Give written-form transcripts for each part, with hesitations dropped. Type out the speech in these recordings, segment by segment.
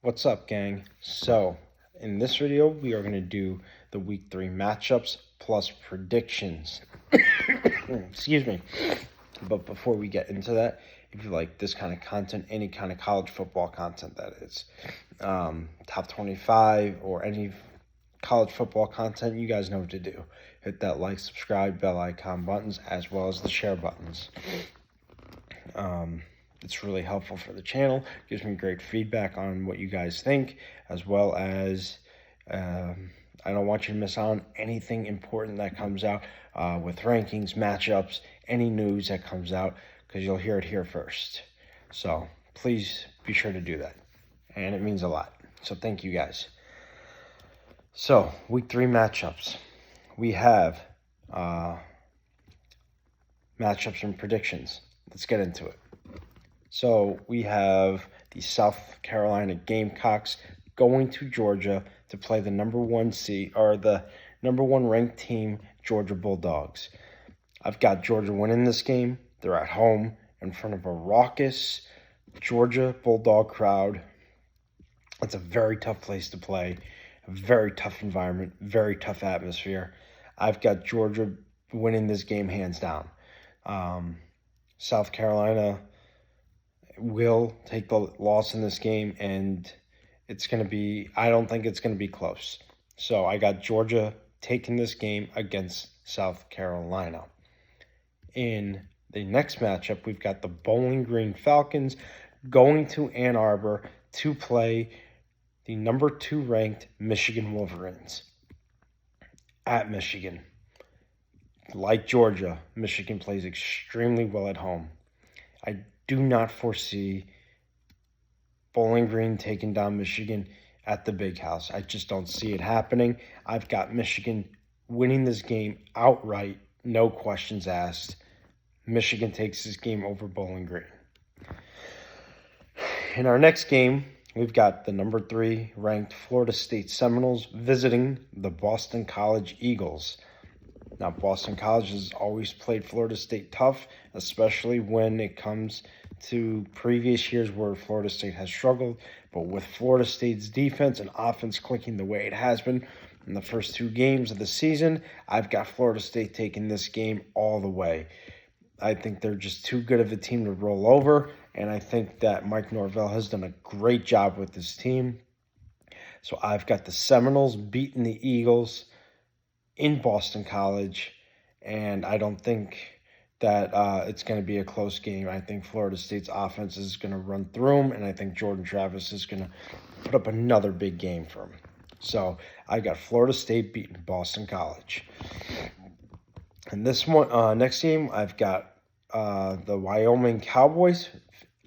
What's up, gang? So, in this video, we are going to do the week 3 matchups plus predictions. Excuse me. But before we get into that, if you like this kind of content, any kind of college football content that is, top 25 or any college football content, you guys know what to do. Hit that like, subscribe, bell icon buttons, as well as the share buttons. It's really helpful for the channel, gives me great feedback on what you guys think, as well as I don't want you to miss out on anything important that comes out with rankings, matchups, any news that comes out, because you'll hear it here first. So please be sure to do that, and it means a lot. So thank you guys. So week 3 matchups, we have matchups and predictions. Let's get into it. So we have the South Carolina Gamecocks going to Georgia to play the number 1 seed, or the number 1 ranked team, Georgia Bulldogs. I've got Georgia winning this game. They're at home in front of a raucous Georgia Bulldog crowd. It's a very tough place to play, a very tough environment, very tough atmosphere. I've got Georgia winning this game hands down. South Carolina will take the loss in this game, and I don't think it's going to be close. So I got Georgia taking this game against South Carolina. In the next matchup, we've got the Bowling Green Falcons going to Ann Arbor to play the number 2 ranked Michigan Wolverines at Michigan. Like Georgia, Michigan plays extremely well at home. I do not foresee Bowling Green taking down Michigan at the Big House. I just don't see it happening. I've got Michigan winning this game outright, no questions asked. Michigan takes this game over Bowling Green. In our next game, we've got the number 3 ranked Florida State Seminoles visiting the Boston College Eagles. Now, Boston College has always played Florida State tough, especially when it comes to previous years where Florida State has struggled. But with Florida State's defense and offense clicking the way it has been in the first 2 games of the season, I've got Florida State taking this game all the way. I think they're just too good of a team to roll over, and I think that Mike Norvell has done a great job with this team. So I've got the Seminoles beating the Eagles in Boston College, and I don't think that it's going to be a close game. I think Florida State's offense is going to run through them, and I think Jordan Travis is going to put up another big game for him. So I got Florida State beating Boston College. And this one, next game, I've got the Wyoming Cowboys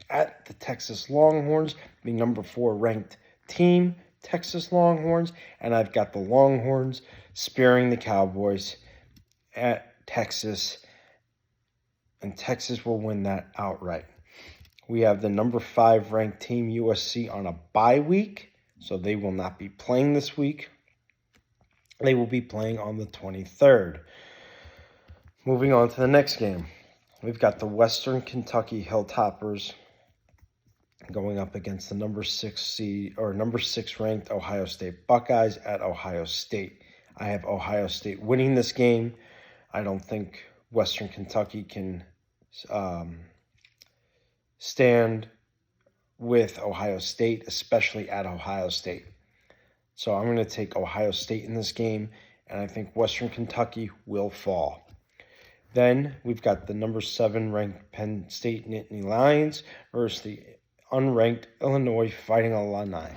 at the Texas Longhorns, the number 4 ranked team, Texas Longhorns, and I've got the Longhorns spearing the Cowboys at Texas, and Texas will win that outright. We have the number 5 ranked team, USC, on a bye week, so they will not be playing this week. They will be playing on the 23rd. Moving on to the next game, we've got the Western Kentucky Hilltoppers going up against the number 6 ranked Ohio State Buckeyes at Ohio State. I have Ohio State winning this game. I don't think Western Kentucky can stand with Ohio State, especially at Ohio State. So I'm going to take Ohio State in this game, and I think Western Kentucky will fall. Then we've got the number 7 ranked Penn State Nittany Lions versus the unranked Illinois Fighting Illini.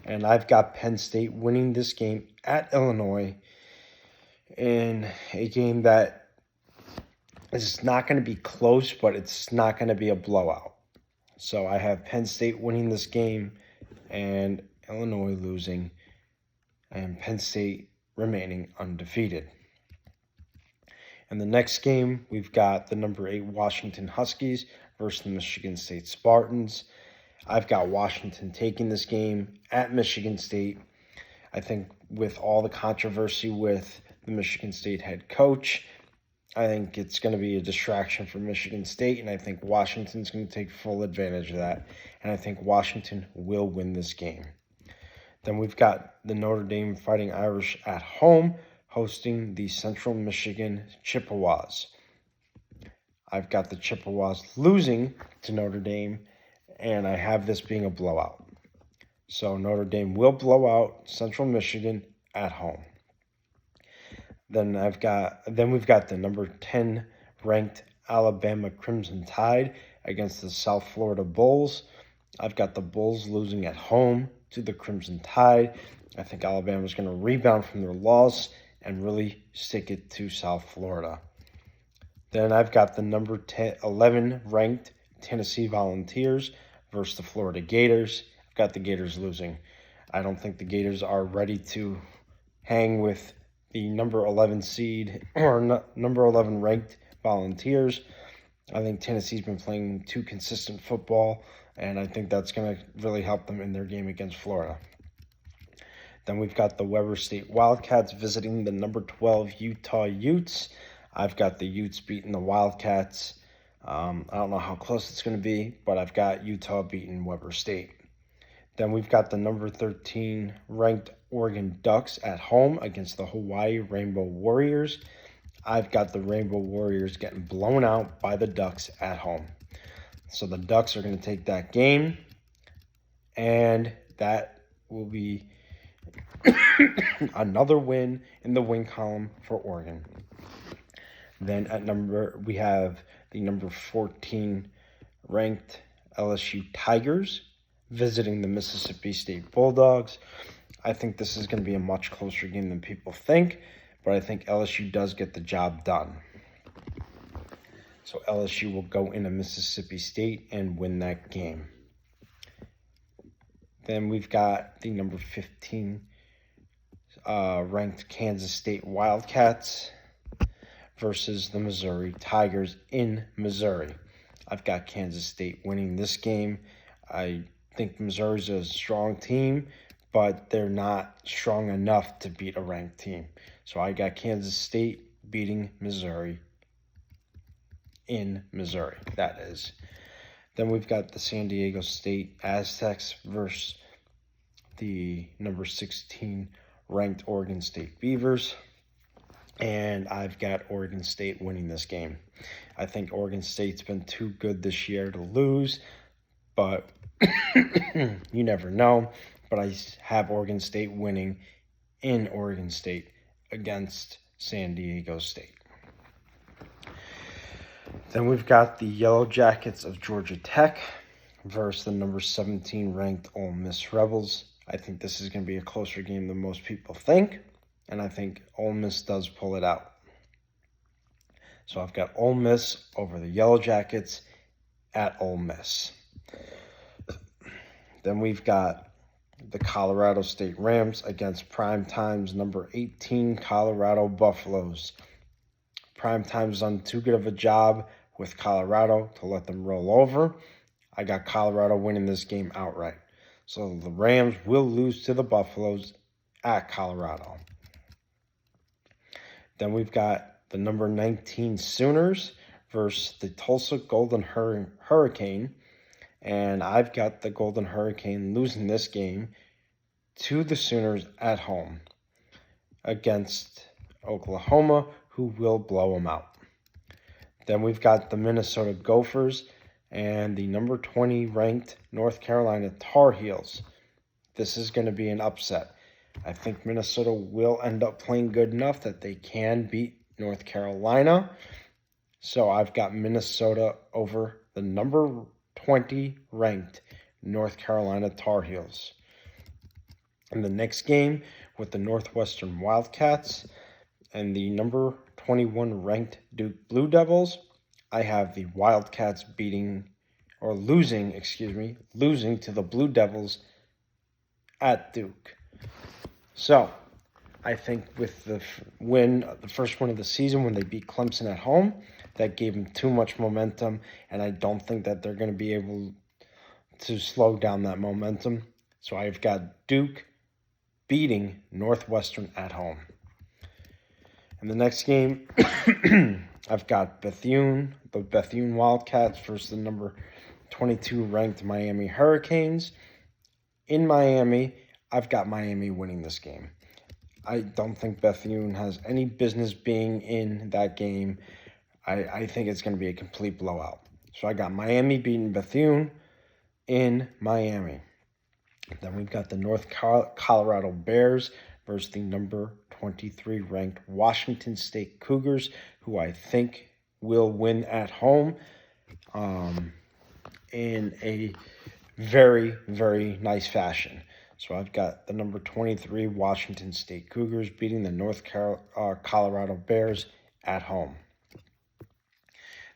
And I've got Penn State winning this game at Illinois in a game that is not going to be close, but it's not going to be a blowout. So I have Penn State winning this game and Illinois losing, and Penn State remaining undefeated. In the next game, we've got the number 8 Washington Huskies versus the Michigan State Spartans. I've got Washington taking this game at Michigan State. I think with all the controversy with the Michigan State head coach, I think it's going to be a distraction for Michigan State, and I think Washington's going to take full advantage of that, and I think Washington will win this game. Then we've got the Notre Dame Fighting Irish at home, hosting the Central Michigan Chippewas. I've got the Chippewas losing to Notre Dame, and I have this being a blowout. So Notre Dame will blow out Central Michigan at home. Then we've got the number 10 ranked Alabama Crimson Tide against the South Florida Bulls. I've got the Bulls losing at home to the Crimson Tide. I think Alabama's going to rebound from their loss and really stick it to South Florida. Then I've got the number 11 ranked Tennessee Volunteers versus the Florida Gators. I've got the Gators losing. I don't think the Gators are ready to hang with the number 11 seed or number 11 ranked Volunteers. I think Tennessee's been playing too consistent football, and I think that's going to really help them in their game against Florida. Then we've got the Weber State Wildcats visiting the number 12 Utah Utes. I've got the Utes beating the Wildcats. I don't know how close it's going to be, but I've got Utah beating Weber State. Then we've got the number 13 ranked Oregon Ducks at home against the Hawaii Rainbow Warriors. I've got the Rainbow Warriors getting blown out by the Ducks at home. So the Ducks are going to take that game, and that will be another win in the win column for Oregon. Then we have the number 14 ranked LSU Tigers visiting the Mississippi State Bulldogs. I think this is going to be a much closer game than people think, but I think LSU does get the job done. So LSU will go into Mississippi State and win that game. Then we've got the number 15 ranked Kansas State Wildcats versus the Missouri Tigers in Missouri. I've got Kansas State winning this game. I think Missouri's a strong team, but they're not strong enough to beat a ranked team. So I got Kansas State beating Missouri in Missouri, that is. Then we've got the San Diego State Aztecs versus the number 16 ranked Oregon State Beavers. And I've got Oregon State winning this game. I think Oregon State's been too good this year to lose, but you never know. But I have Oregon State winning in Oregon State against San Diego State. Then we've got the Yellow Jackets of Georgia Tech versus the number 17 ranked Ole Miss Rebels. I think this is going to be a closer game than most people think, and I think Ole Miss does pull it out. So I've got Ole Miss over the Yellow Jackets at Ole Miss. Then we've got the Colorado State Rams against Primetime's number 18 Colorado Buffaloes. Primetime's done too good of a job with Colorado to let them roll over. I got Colorado winning this game outright. So the Rams will lose to the Buffaloes at Colorado. Then we've got the number 19 Sooners versus the Tulsa Golden Hurricane. And I've got the Golden Hurricane losing this game to the Sooners at home against Oklahoma, who will blow them out. Then we've got the Minnesota Gophers and the number 20 ranked North Carolina Tar Heels. This is going to be an upset. I think Minnesota will end up playing good enough that they can beat North Carolina. So I've got Minnesota over the number 20 ranked North Carolina Tar Heels. In the next game with the Northwestern Wildcats and the number 21 ranked Duke Blue Devils, I have the Wildcats losing to the Blue Devils at Duke. So, I think with the first win of the season when they beat Clemson at home, that gave them too much momentum, and I don't think that they're going to be able to slow down that momentum. So I've got Duke beating Northwestern at home. In the next game, I've got Bethune, the Bethune Wildcats versus the number 22 ranked Miami Hurricanes. In Miami, I've got Miami winning this game. I don't think Bethune has any business being in that game. I think it's going to be a complete blowout. So I got Miami beating Bethune in Miami. Then we've got the North Colorado Bears versus the number 23 ranked Washington State Cougars, who I think will win at home in a very, very nice fashion. So I've got the number 23 Washington State Cougars beating the North Colorado Bears at home.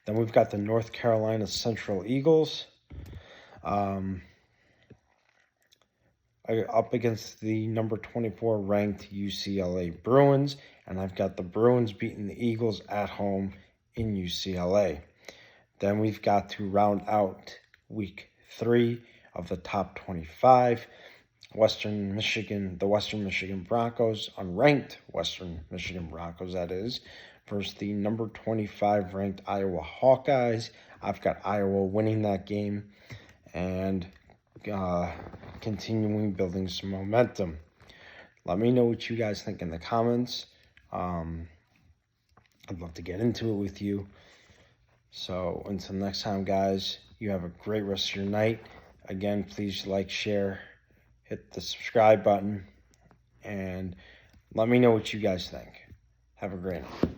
Then we've got the North Carolina Central Eagles up against the number 24 ranked UCLA Bruins. And I've got the Bruins beating the Eagles at home in UCLA. Then we've got to round out week 3 of the top 25. The Western Michigan Broncos, unranked Western Michigan Broncos, that is, versus the number 25 ranked Iowa Hawkeyes. I've got Iowa winning that game and continuing building some momentum. Let me know what you guys think in the comments. I'd love to get into it with you. So until next time, guys, you have a great rest of your night. Again, please like, share, hit the subscribe button, and let me know what you guys think. Have a great night.